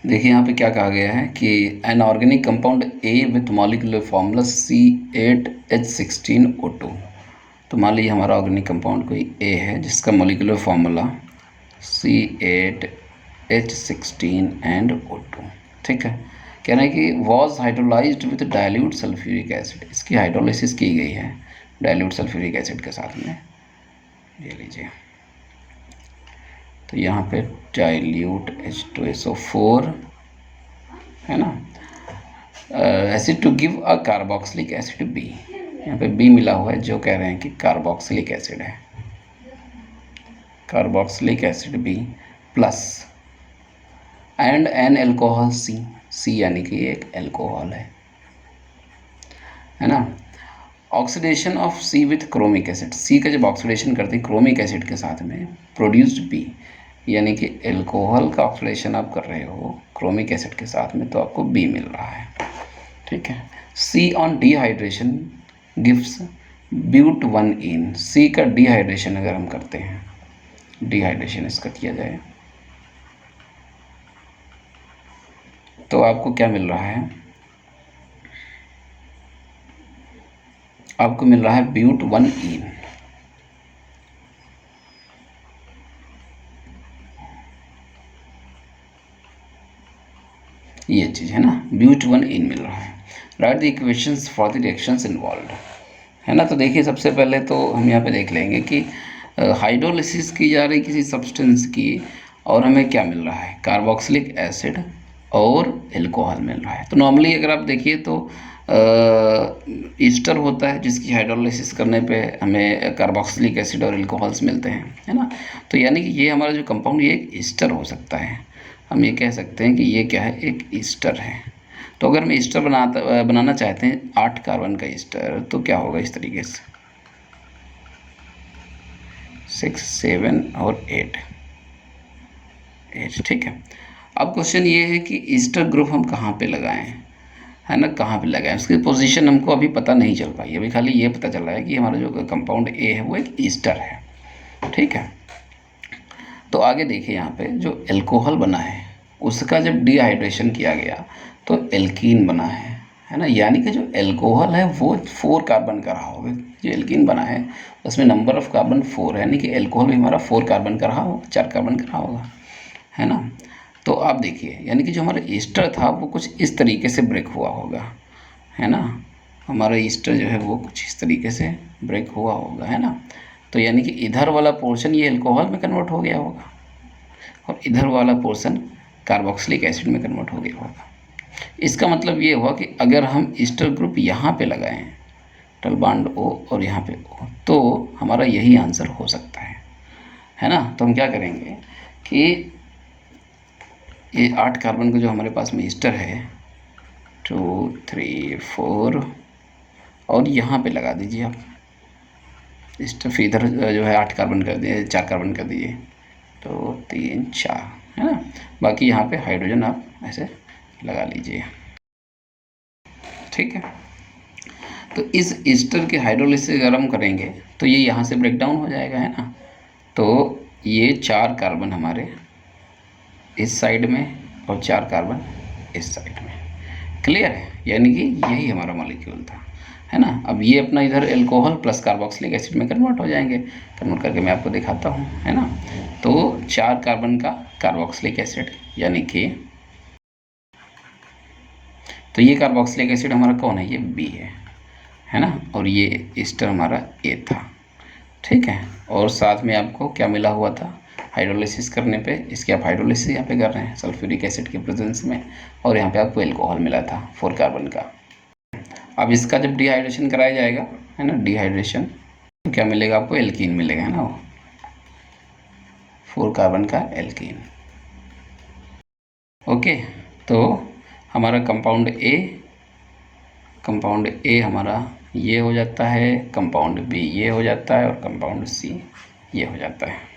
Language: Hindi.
देखिए यहाँ पे क्या कहा गया है कि an organic compound A with molecular formula C8H16O2। तो मान लीजिए हमारा ऑर्गेनिक कंपाउंड कोई ए है जिसका मॉलिक्यूलर फार्मूला C8H16 ठीक है। कह रहे हैं कि was hydrolysed with dilute sulphuric acid, इसकी हाइड्रोलिसिस की गई है डाइल्यूट सल्फ्यूरिक एसिड के साथ में। ये लीजिए, तो यहाँ पे डाइल्यूट H2SO4 है ना, acid to give a carboxylic acid B. यहाँ पे बी मिला हुआ है जो कह रहे हैं कि कार्बोक्सिलिक एसिड है, carboxylic acid B plus and N alcohol C, C यानी कि एक एल्कोहल है ना। Oxidation of C with chromic acid, C का जब ऑक्सीडेशन करते हैं क्रोमिक एसिड के साथ में प्रोड्यूस्ड बी, यानी कि एल्कोहल का ऑक्सीडेशन आप कर रहे हो क्रोमिक एसिड के साथ में तो आपको बी मिल रहा है, ठीक है। सी ऑन डिहाइड्रेशन गिव्स ब्यूट 1इन, सी का डिहाइड्रेशन अगर हम करते हैं, डिहाइड्रेशन इसका किया जाए तो आपको क्या मिल रहा है, आपको मिल रहा है ब्यूट 1इन। ये चीज़ है ना, ब्यूट 1इन मिल रहा है। Right the equations for the reactions involved, है ना। तो देखिए सबसे पहले तो हम यहाँ पे देख लेंगे कि हाइड्रोलिसिस की जा रही किसी सब्सटेंस की और हमें क्या मिल रहा है, कार्बोक्सिलिक एसिड और एल्कोहल मिल रहा है। तो नॉर्मली अगर आप देखिए तो ईस्टर होता है जिसकी हाइड्रोलिसिस करने पे हमें कार्बोक्सिलिक एसिड और एल्कोहल्स मिलते हैं, है ना। तो यानी कि ये हमारा जो कंपाउंड ये एक ईस्टर हो सकता है, हम ये कह सकते हैं कि ये क्या है, एक ईस्टर है। तो अगर हम ईस्टर बनाना चाहते हैं 8 कार्बन का ईस्टर, तो क्या होगा इस तरीके से 6, 7 और 8, ठीक है। अब क्वेश्चन ये है कि ईस्टर ग्रुप हम कहाँ पे लगाएं, है ना, कहाँ पे लगाएं, उसकी पोजीशन हमको अभी पता नहीं चल पाई, अभी खाली ये पता चल रहा है कि हमारा जो कंपाउंड ए है वो एक ईस्टर है, ठीक है। तो आगे देखिए यहाँ पे जो एल्कोहल बना है उसका जब डिहाइड्रेशन किया गया तो एल्कीन बना है ना। यानी कि जो एल्कोहल है वो 4 कार्बन का रहा होगा, जो एल्कीन बना है उसमें नंबर ऑफ कार्बन 4 है, यानी कि एल्कोहल भी हमारा 4 कार्बन का रहा होगा, 4 कार्बन का रहा होगा, है ना। तो आप देखिए यानी कि जो हमारा ईस्टर था वो कुछ इस तरीके से ब्रेक हुआ होगा, है ना। हमारा ईस्टर जो है वो कुछ इस तरीके से ब्रेक हुआ होगा, है ना। तो यानी कि इधर वाला पोर्शन ये एल्कोहल में कन्वर्ट हो गया होगा और इधर वाला पोर्शन कार्बोक्सिलिक एसिड में कन्वर्ट हो गया होगा। इसका मतलब ये हुआ कि अगर हम ईस्टर ग्रुप यहाँ पे लगाएं, डबल बॉन्ड O और यहाँ पे O, तो हमारा यही आंसर हो सकता है ना। तो हम क्या करेंगे कि ये 8 कार्बन का जो हमारे पास में ईस्टर है 2, 3, 4 और यहाँ पे लगा दीजिए आप ईस्टर, फिर इधर जो है 8 कार्बन कर दिए, 4 कार्बन कर दिए, तो 3, 4, है ना। बाकी यहाँ पे हाइड्रोजन आप ऐसे लगा लीजिए, ठीक है। तो इस ईस्टर के हाइड्रोलिसिस अगर हम करेंगे तो ये यहाँ से ब्रेक डाउन हो जाएगा, है ना। तो ये 4 कार्बन हमारे इस साइड में और 4 कार्बन इस साइड में, क्लियर है। यानी कि यही हमारा मॉलिक्यूल था, है ना। अब ये अपना इधर एल्कोहल प्लस कार्बोक्सिलिक एसिड में कन्वर्ट हो जाएंगे, कन्वर्ट करके मैं आपको दिखाता हूँ, है ना। तो 4 कार्बन का कार्बोक्सिलिक एसिड यानी कि, तो ये कार्बोक्सिलिक एसिड हमारा कौन है, ये बी है ना। और ये ईस्टर हमारा ए था, ठीक है। और साथ में आपको क्या मिला हुआ था, हाइड्रोलिसिस करने पे, इसके आप हाइड्रोलिसिस यहाँ पे कर रहे हैं सल्फ्यूरिक एसिड के प्रेजेंस में, और यहाँ पे आपको एल्कोहल मिला था 4 कार्बन का। अब इसका जब डिहाइड्रेशन कराया जाएगा, है ना, डिहाइड्रेशन, तो क्या मिलेगा आपको, एल्कीन मिलेगा, है ना, वो 4 कार्बन का एल्कीन। ओके, तो हमारा कंपाउंड ए हमारा ये हो जाता है, कंपाउंड बी ये हो जाता है और कंपाउंड सी ये हो जाता है।